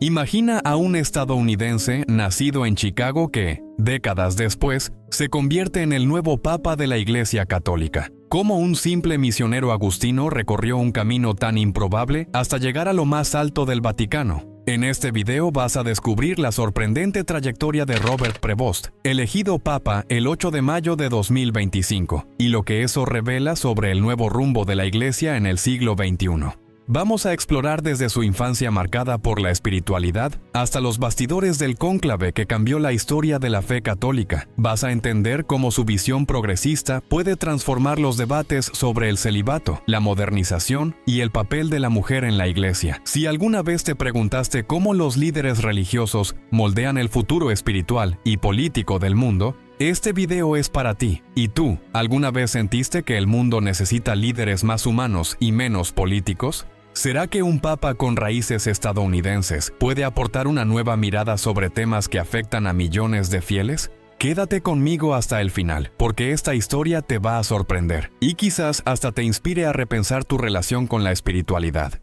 Imagina a un estadounidense nacido en Chicago que, décadas después, se convierte en el nuevo Papa de la Iglesia Católica. ¿Cómo un simple misionero agustino recorrió un camino tan improbable hasta llegar a lo más alto del Vaticano? En este video vas a descubrir la sorprendente trayectoria de Robert Prevost, elegido Papa el 8 de mayo de 2025, y lo que eso revela sobre el nuevo rumbo de la Iglesia en el siglo XXI. Vamos a explorar desde su infancia marcada por la espiritualidad hasta los bastidores del cónclave que cambió la historia de la fe católica. Vas a entender cómo su visión progresista puede transformar los debates sobre el celibato, la modernización y el papel de la mujer en la Iglesia. Si alguna vez te preguntaste cómo los líderes religiosos moldean el futuro espiritual y político del mundo, este video es para ti. ¿Y tú, alguna vez sentiste que el mundo necesita líderes más humanos y menos políticos? ¿Será que un papa con raíces estadounidenses puede aportar una nueva mirada sobre temas que afectan a millones de fieles? Quédate conmigo hasta el final, porque esta historia te va a sorprender y quizás hasta te inspire a repensar tu relación con la espiritualidad.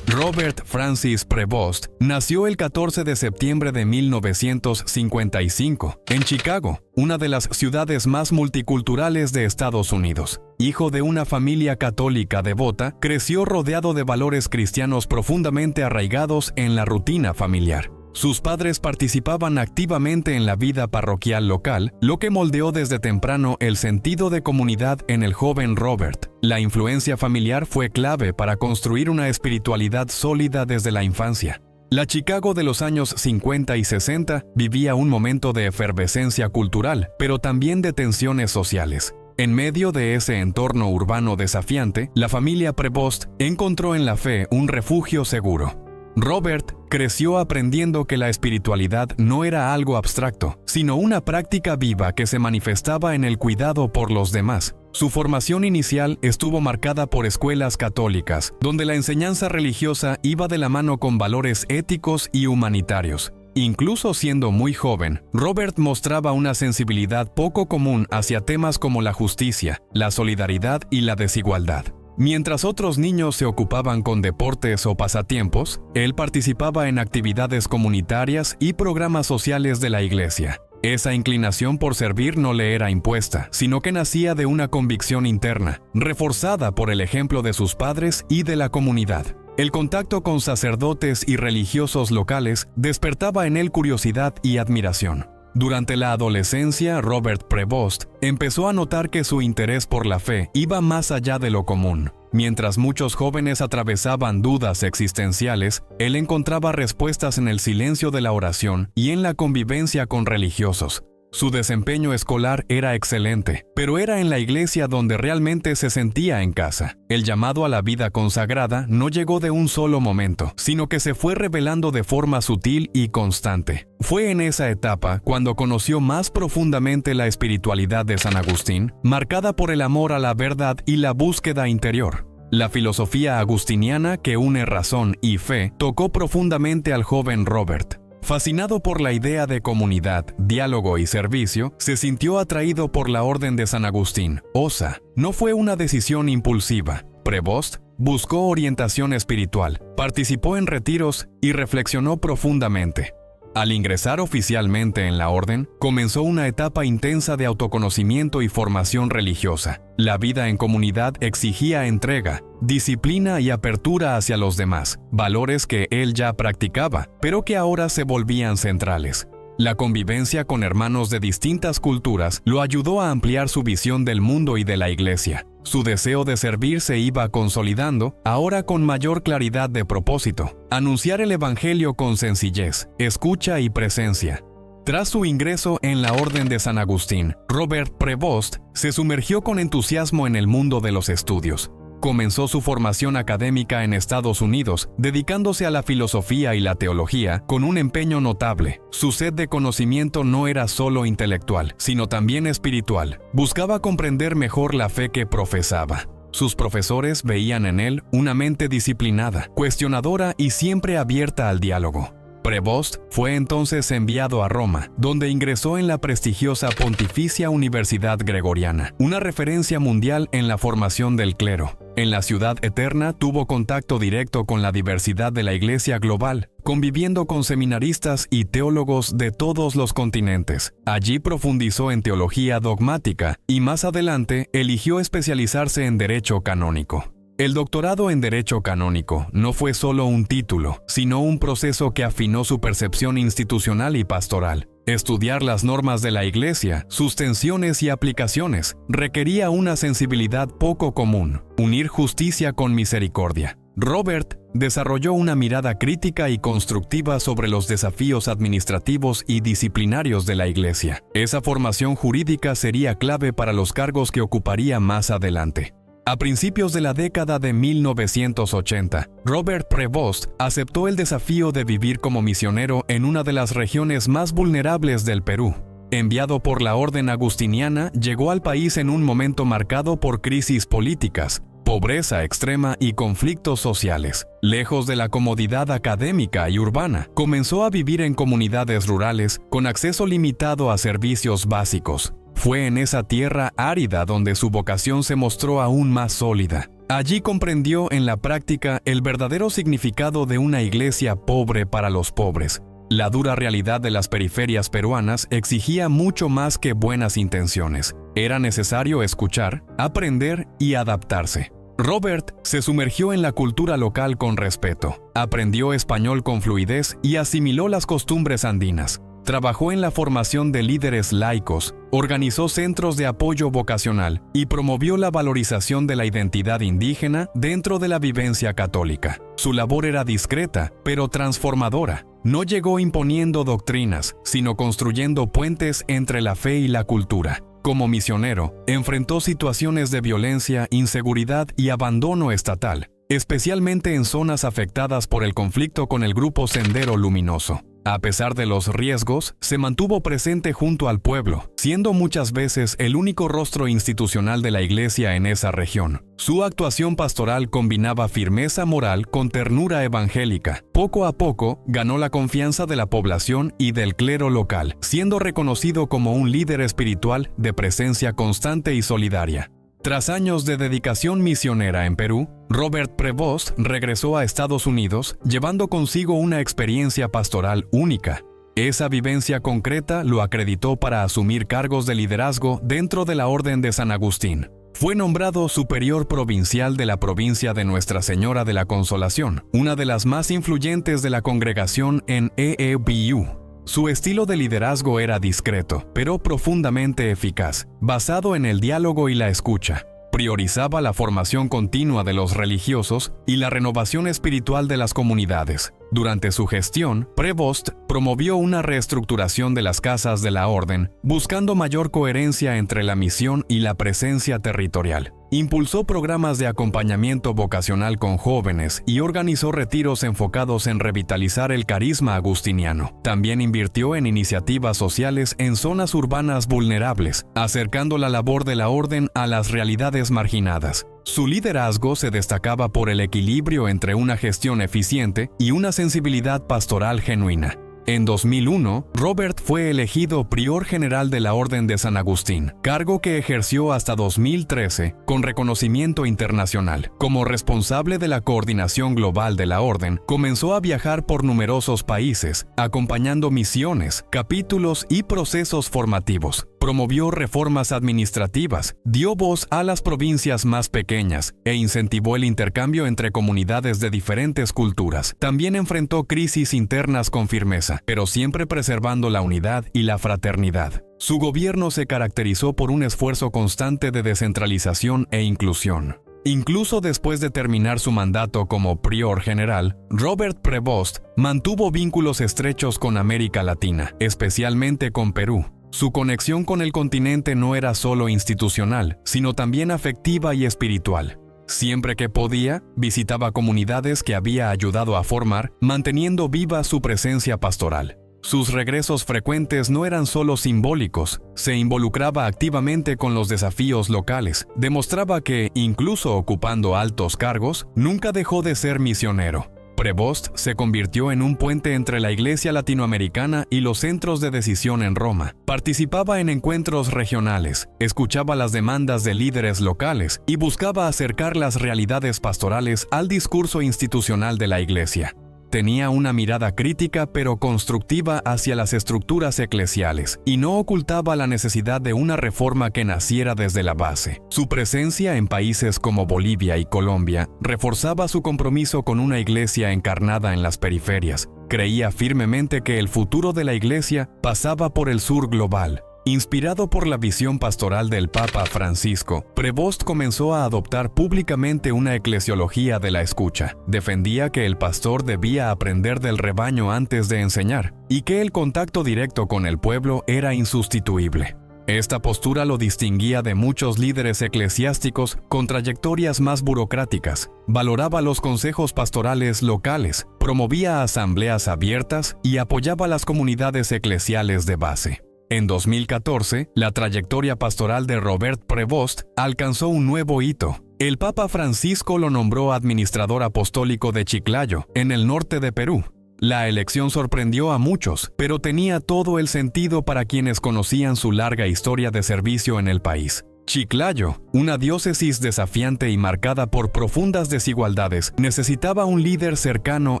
Robert Francis Prevost nació el 14 de septiembre de 1955 en Chicago, una de las ciudades más multiculturales de Estados Unidos. Hijo de una familia católica devota, creció rodeado de valores cristianos profundamente arraigados en la rutina familiar. Sus padres participaban activamente en la vida parroquial local, lo que moldeó desde temprano el sentido de comunidad en el joven Robert. La influencia familiar fue clave para construir una espiritualidad sólida desde la infancia. La Chicago de los años 50 y 60 vivía un momento de efervescencia cultural, pero también de tensiones sociales. En medio de ese entorno urbano desafiante, la familia Prevost encontró en la fe un refugio seguro. Robert creció aprendiendo que la espiritualidad no era algo abstracto, sino una práctica viva que se manifestaba en el cuidado por los demás. Su formación inicial estuvo marcada por escuelas católicas, donde la enseñanza religiosa iba de la mano con valores éticos y humanitarios. Incluso siendo muy joven, Robert mostraba una sensibilidad poco común hacia temas como la justicia, la solidaridad y la desigualdad. Mientras otros niños se ocupaban con deportes o pasatiempos, él participaba en actividades comunitarias y programas sociales de la iglesia. Esa inclinación por servir no le era impuesta, sino que nacía de una convicción interna, reforzada por el ejemplo de sus padres y de la comunidad. El contacto con sacerdotes y religiosos locales despertaba en él curiosidad y admiración. Durante la adolescencia, Robert Prevost empezó a notar que su interés por la fe iba más allá de lo común. Mientras muchos jóvenes atravesaban dudas existenciales, él encontraba respuestas en el silencio de la oración y en la convivencia con religiosos. Su desempeño escolar era excelente, pero era en la iglesia donde realmente se sentía en casa. El llamado a la vida consagrada no llegó de un solo momento, sino que se fue revelando de forma sutil y constante. Fue en esa etapa cuando conoció más profundamente la espiritualidad de San Agustín, marcada por el amor a la verdad y la búsqueda interior. La filosofía agustiniana que une razón y fe tocó profundamente al joven Robert. Fascinado por la idea de comunidad, diálogo y servicio, se sintió atraído por la Orden de San Agustín, OSA. No fue una decisión impulsiva. Prevost buscó orientación espiritual, participó en retiros y reflexionó profundamente. Al ingresar oficialmente en la orden, comenzó una etapa intensa de autoconocimiento y formación religiosa. La vida en comunidad exigía entrega, disciplina y apertura hacia los demás, valores que él ya practicaba, pero que ahora se volvían centrales. La convivencia con hermanos de distintas culturas lo ayudó a ampliar su visión del mundo y de la iglesia. Su deseo de servir se iba consolidando, ahora con mayor claridad de propósito. Anunciar el evangelio con sencillez, escucha y presencia. Tras su ingreso en la Orden de San Agustín, Robert Prevost se sumergió con entusiasmo en el mundo de los estudios. Comenzó su formación académica en Estados Unidos, dedicándose a la filosofía y la teología con un empeño notable. Su sed de conocimiento no era solo intelectual, sino también espiritual. Buscaba comprender mejor la fe que profesaba. Sus profesores veían en él una mente disciplinada, cuestionadora y siempre abierta al diálogo. Prevost fue entonces enviado a Roma, donde ingresó en la prestigiosa Pontificia Universidad Gregoriana, una referencia mundial en la formación del clero. En la Ciudad Eterna tuvo contacto directo con la diversidad de la Iglesia global, conviviendo con seminaristas y teólogos de todos los continentes. Allí profundizó en teología dogmática y más adelante eligió especializarse en Derecho Canónico. El doctorado en Derecho Canónico no fue solo un título, sino un proceso que afinó su percepción institucional y pastoral. Estudiar las normas de la Iglesia, sus tensiones y aplicaciones, requería una sensibilidad poco común, unir justicia con misericordia. Robert desarrolló una mirada crítica y constructiva sobre los desafíos administrativos y disciplinarios de la Iglesia. Esa formación jurídica sería clave para los cargos que ocuparía más adelante. A principios de la década de 1980, Robert Prevost aceptó el desafío de vivir como misionero en una de las regiones más vulnerables del Perú. Enviado por la Orden Agustiniana, llegó al país en un momento marcado por crisis políticas, pobreza extrema y conflictos sociales. Lejos de la comodidad académica y urbana, comenzó a vivir en comunidades rurales con acceso limitado a servicios básicos. Fue en esa tierra árida donde su vocación se mostró aún más sólida. Allí comprendió en la práctica el verdadero significado de una iglesia pobre para los pobres. La dura realidad de las periferias peruanas exigía mucho más que buenas intenciones. Era necesario escuchar, aprender y adaptarse. Robert se sumergió en la cultura local con respeto, aprendió español con fluidez y asimiló las costumbres andinas. Trabajó en la formación de líderes laicos, organizó centros de apoyo vocacional y promovió la valorización de la identidad indígena dentro de la vivencia católica. Su labor era discreta, pero transformadora. No llegó imponiendo doctrinas, sino construyendo puentes entre la fe y la cultura. Como misionero, enfrentó situaciones de violencia, inseguridad y abandono estatal, especialmente en zonas afectadas por el conflicto con el grupo Sendero Luminoso. A pesar de los riesgos, se mantuvo presente junto al pueblo, siendo muchas veces el único rostro institucional de la Iglesia en esa región. Su actuación pastoral combinaba firmeza moral con ternura evangélica. Poco a poco, ganó la confianza de la población y del clero local, siendo reconocido como un líder espiritual de presencia constante y solidaria. Tras años de dedicación misionera en Perú, Robert Prevost regresó a Estados Unidos, llevando consigo una experiencia pastoral única. Esa vivencia concreta lo acreditó para asumir cargos de liderazgo dentro de la Orden de San Agustín. Fue nombrado superior provincial de la provincia de Nuestra Señora de la Consolación, una de las más influyentes de la congregación en EEBU. Su estilo de liderazgo era discreto, pero profundamente eficaz, basado en el diálogo y la escucha. Priorizaba la formación continua de los religiosos y la renovación espiritual de las comunidades. Durante su gestión, Prevost promovió una reestructuración de las casas de la orden, buscando mayor coherencia entre la misión y la presencia territorial. Impulsó programas de acompañamiento vocacional con jóvenes y organizó retiros enfocados en revitalizar el carisma agustiniano. También invirtió en iniciativas sociales en zonas urbanas vulnerables, acercando la labor de la orden a las realidades marginadas. Su liderazgo se destacaba por el equilibrio entre una gestión eficiente y una sensibilidad pastoral genuina. En 2001, Robert fue elegido prior general de la Orden de San Agustín, cargo que ejerció hasta 2013 con reconocimiento internacional. Como responsable de la coordinación global de la Orden, comenzó a viajar por numerosos países, acompañando misiones, capítulos y procesos formativos. Promovió reformas administrativas, dio voz a las provincias más pequeñas e incentivó el intercambio entre comunidades de diferentes culturas. También enfrentó crisis internas con firmeza, pero siempre preservando la unidad y la fraternidad. Su gobierno se caracterizó por un esfuerzo constante de descentralización e inclusión. Incluso después de terminar su mandato como prior general, Robert Prevost mantuvo vínculos estrechos con América Latina, especialmente con Perú. Su conexión con el continente no era solo institucional, sino también afectiva y espiritual. Siempre que podía, visitaba comunidades que había ayudado a formar, manteniendo viva su presencia pastoral. Sus regresos frecuentes no eran solo simbólicos, se involucraba activamente con los desafíos locales, demostraba que, incluso ocupando altos cargos, nunca dejó de ser misionero. Prevost se convirtió en un puente entre la Iglesia latinoamericana y los centros de decisión en Roma. Participaba en encuentros regionales, escuchaba las demandas de líderes locales y buscaba acercar las realidades pastorales al discurso institucional de la Iglesia. Tenía una mirada crítica pero constructiva hacia las estructuras eclesiales y no ocultaba la necesidad de una reforma que naciera desde la base. Su presencia en países como Bolivia y Colombia reforzaba su compromiso con una iglesia encarnada en las periferias. Creía firmemente que el futuro de la iglesia pasaba por el sur global. Inspirado por la visión pastoral del Papa Francisco, Prevost comenzó a adoptar públicamente una eclesiología de la escucha. Defendía que el pastor debía aprender del rebaño antes de enseñar y que el contacto directo con el pueblo era insustituible. Esta postura lo distinguía de muchos líderes eclesiásticos con trayectorias más burocráticas. Valoraba los consejos pastorales locales, promovía asambleas abiertas y apoyaba las comunidades eclesiales de base. En 2014, la trayectoria pastoral de Robert Prevost alcanzó un nuevo hito. El Papa Francisco lo nombró administrador apostólico de Chiclayo, en el norte de Perú. La elección sorprendió a muchos, pero tenía todo el sentido para quienes conocían su larga historia de servicio en el país. Chiclayo, una diócesis desafiante y marcada por profundas desigualdades, necesitaba un líder cercano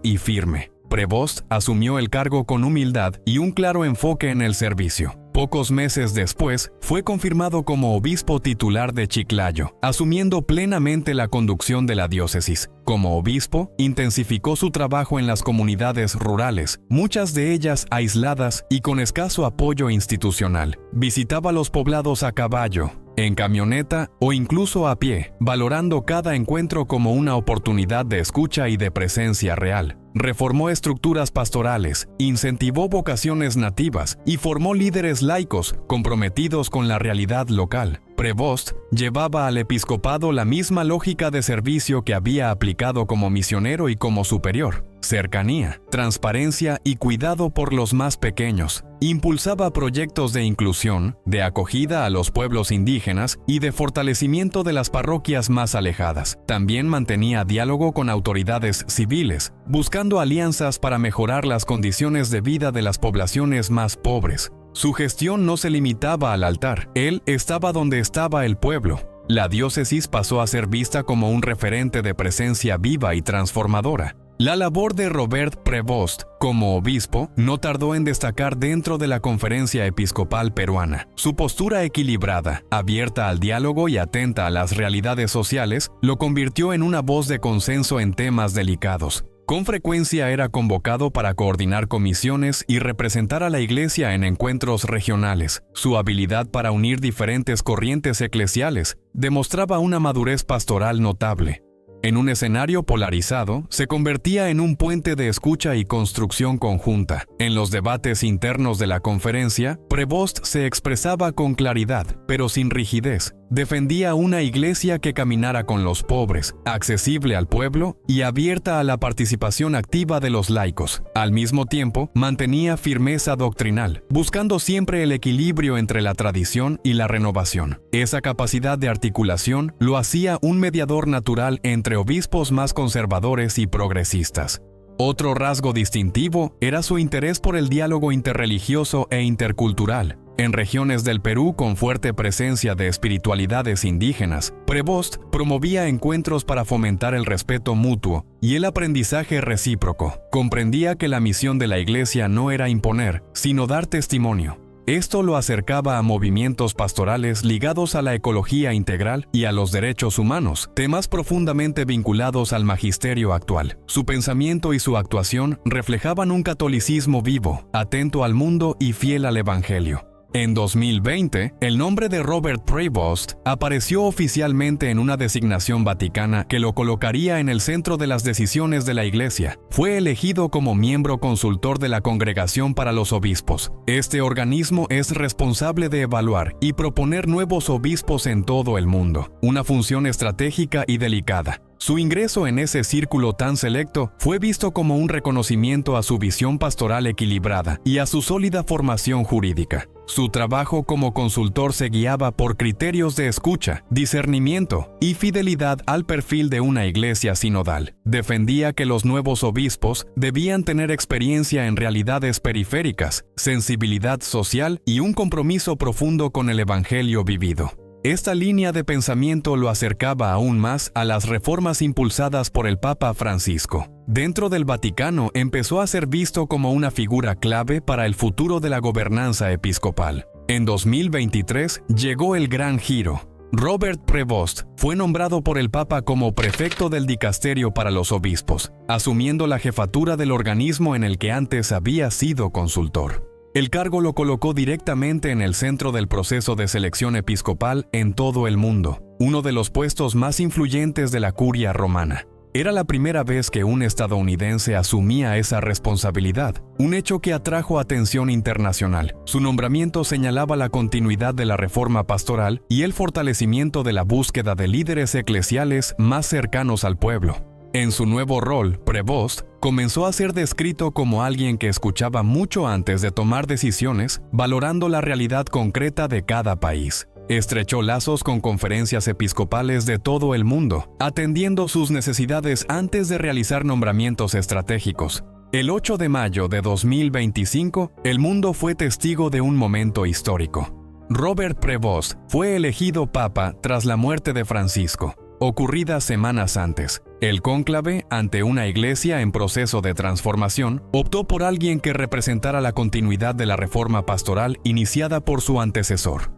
y firme. Prevost asumió el cargo con humildad y un claro enfoque en el servicio. Pocos meses después, fue confirmado como obispo titular de Chiclayo, asumiendo plenamente la conducción de la diócesis. Como obispo, intensificó su trabajo en las comunidades rurales, muchas de ellas aisladas y con escaso apoyo institucional. Visitaba los poblados a caballo, en camioneta o incluso a pie, valorando cada encuentro como una oportunidad de escucha y de presencia real. Reformó estructuras pastorales, incentivó vocaciones nativas y formó líderes laicos comprometidos con la realidad local. Prevost llevaba al episcopado la misma lógica de servicio que había aplicado como misionero y como superior: cercanía, transparencia y cuidado por los más pequeños. Impulsaba proyectos de inclusión, de acogida a los pueblos indígenas y de fortalecimiento de las parroquias más alejadas. También mantenía diálogo con autoridades civiles, buscando alianzas para mejorar las condiciones de vida de las poblaciones más pobres. Su gestión no se limitaba al altar, él estaba donde estaba el pueblo. La diócesis pasó a ser vista como un referente de presencia viva y transformadora. La labor de Robert Prevost como obispo no tardó en destacar dentro de la Conferencia Episcopal Peruana. Su postura equilibrada, abierta al diálogo y atenta a las realidades sociales, lo convirtió en una voz de consenso en temas delicados. Con frecuencia era convocado para coordinar comisiones y representar a la Iglesia en encuentros regionales. Su habilidad para unir diferentes corrientes eclesiales demostraba una madurez pastoral notable. En un escenario polarizado, se convertía en un puente de escucha y construcción conjunta. En los debates internos de la conferencia, Prevost se expresaba con claridad, pero sin rigidez. Defendía una iglesia que caminara con los pobres, accesible al pueblo y abierta a la participación activa de los laicos. Al mismo tiempo, mantenía firmeza doctrinal, buscando siempre el equilibrio entre la tradición y la renovación. Esa capacidad de articulación lo hacía un mediador natural entre obispos más conservadores y progresistas. Otro rasgo distintivo era su interés por el diálogo interreligioso e intercultural. En regiones del Perú con fuerte presencia de espiritualidades indígenas, Prevost promovía encuentros para fomentar el respeto mutuo y el aprendizaje recíproco. Comprendía que la misión de la Iglesia no era imponer, sino dar testimonio. Esto lo acercaba a movimientos pastorales ligados a la ecología integral y a los derechos humanos, temas profundamente vinculados al magisterio actual. Su pensamiento y su actuación reflejaban un catolicismo vivo, atento al mundo y fiel al Evangelio. En 2020, el nombre de Robert Prevost apareció oficialmente en una designación vaticana que lo colocaría en el centro de las decisiones de la Iglesia. Fue elegido como miembro consultor de la Congregación para los Obispos. Este organismo es responsable de evaluar y proponer nuevos obispos en todo el mundo, una función estratégica y delicada. Su ingreso en ese círculo tan selecto fue visto como un reconocimiento a su visión pastoral equilibrada y a su sólida formación jurídica. Su trabajo como consultor se guiaba por criterios de escucha, discernimiento y fidelidad al perfil de una iglesia sinodal. Defendía que los nuevos obispos debían tener experiencia en realidades periféricas, sensibilidad social y un compromiso profundo con el evangelio vivido. Esta línea de pensamiento lo acercaba aún más a las reformas impulsadas por el Papa Francisco. Dentro del Vaticano empezó a ser visto como una figura clave para el futuro de la gobernanza episcopal. En 2023 llegó el gran giro. Robert Prevost fue nombrado por el Papa como prefecto del dicasterio para los obispos, asumiendo la jefatura del organismo en el que antes había sido consultor. El cargo lo colocó directamente en el centro del proceso de selección episcopal en todo el mundo, uno de los puestos más influyentes de la curia romana. Era la primera vez que un estadounidense asumía esa responsabilidad, un hecho que atrajo atención internacional. Su nombramiento señalaba la continuidad de la reforma pastoral y el fortalecimiento de la búsqueda de líderes eclesiales más cercanos al pueblo. En su nuevo rol, Prevost comenzó a ser descrito como alguien que escuchaba mucho antes de tomar decisiones, valorando la realidad concreta de cada país. Estrechó lazos con conferencias episcopales de todo el mundo, atendiendo sus necesidades antes de realizar nombramientos estratégicos. El 8 de mayo de 2025, el mundo fue testigo de un momento histórico. Robert Prevost fue elegido papa tras la muerte de Francisco, ocurrida semanas antes. El cónclave, ante una iglesia en proceso de transformación, optó por alguien que representara la continuidad de la reforma pastoral iniciada por su antecesor.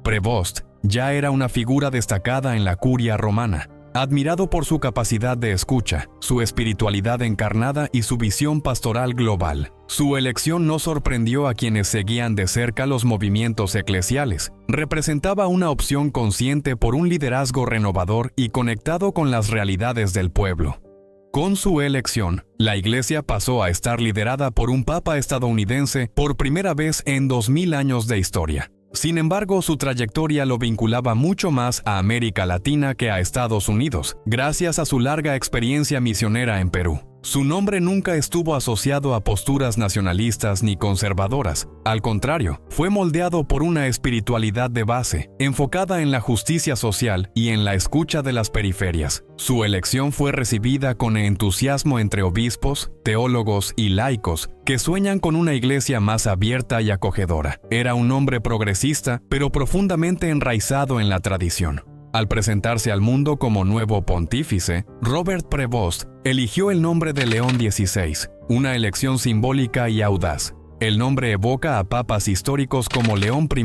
Prevost ya era una figura destacada en la curia romana, admirado por su capacidad de escucha, su espiritualidad encarnada y su visión pastoral global. Su elección no sorprendió a quienes seguían de cerca los movimientos eclesiales. Representaba una opción consciente por un liderazgo renovador y conectado con las realidades del pueblo. Con su elección, la Iglesia pasó a estar liderada por un papa estadounidense por primera vez en 2000 años de historia. Sin embargo, su trayectoria lo vinculaba mucho más a América Latina que a Estados Unidos, gracias a su larga experiencia misionera en Perú. Su nombre nunca estuvo asociado a posturas nacionalistas ni conservadoras. Al contrario, fue moldeado por una espiritualidad de base, enfocada en la justicia social y en la escucha de las periferias. Su elección fue recibida con entusiasmo entre obispos, teólogos y laicos, que sueñan con una iglesia más abierta y acogedora. Era un hombre progresista, pero profundamente enraizado en la tradición. Al presentarse al mundo como nuevo pontífice, Robert Prevost eligió el nombre de León XVI, una elección simbólica y audaz. El nombre evoca a papas históricos como León I,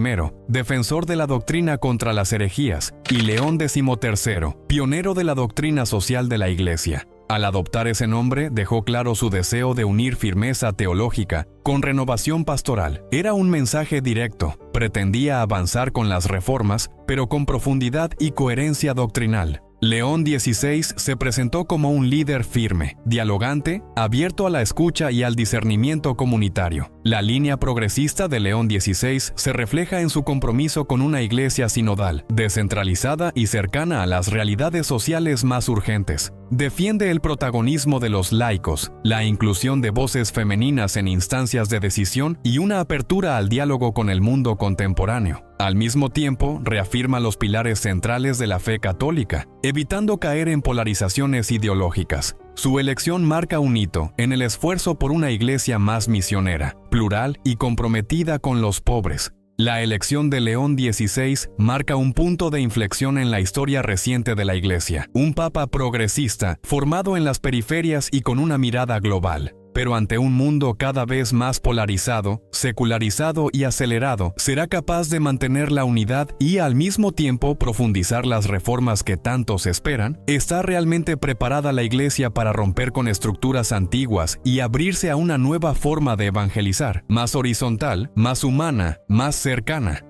defensor de la doctrina contra las herejías, y León XIII, pionero de la doctrina social de la Iglesia. Al adoptar ese nombre, dejó claro su deseo de unir firmeza teológica con renovación pastoral. Era un mensaje directo, pretendía avanzar con las reformas, pero con profundidad y coherencia doctrinal. León XVI se presentó como un líder firme, dialogante, abierto a la escucha y al discernimiento comunitario. La línea progresista de León XVI se refleja en su compromiso con una iglesia sinodal, descentralizada y cercana a las realidades sociales más urgentes. Defiende el protagonismo de los laicos, la inclusión de voces femeninas en instancias de decisión y una apertura al diálogo con el mundo contemporáneo. Al mismo tiempo, reafirma los pilares centrales de la fe católica, evitando caer en polarizaciones ideológicas. Su elección marca un hito en el esfuerzo por una iglesia más misionera, plural y comprometida con los pobres. La elección de León XVI marca un punto de inflexión en la historia reciente de la Iglesia. Un papa progresista, formado en las periferias y con una mirada global. Pero ante un mundo cada vez más polarizado, secularizado y acelerado, será capaz de mantener la unidad y al mismo tiempo profundizar las reformas que tantos esperan. ¿Está realmente preparada la Iglesia para romper con estructuras antiguas y abrirse a una nueva forma de evangelizar, más horizontal, más humana, más cercana?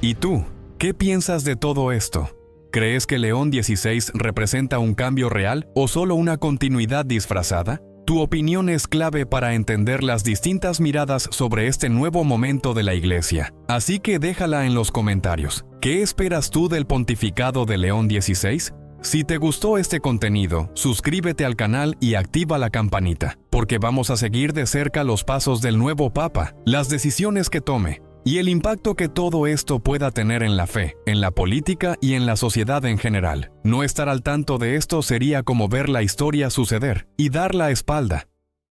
¿Y tú? ¿Qué piensas de todo esto? ¿Crees que León XVI representa un cambio real o solo una continuidad disfrazada? Tu opinión es clave para entender las distintas miradas sobre este nuevo momento de la Iglesia. Así que déjala en los comentarios. ¿Qué esperas tú del pontificado de León XVI? Si te gustó este contenido, suscríbete al canal y activa la campanita, porque vamos a seguir de cerca los pasos del nuevo Papa, las decisiones que tome y el impacto que todo esto pueda tener en la fe, en la política y en la sociedad en general. No estar al tanto de esto sería como ver la historia suceder y dar la espalda.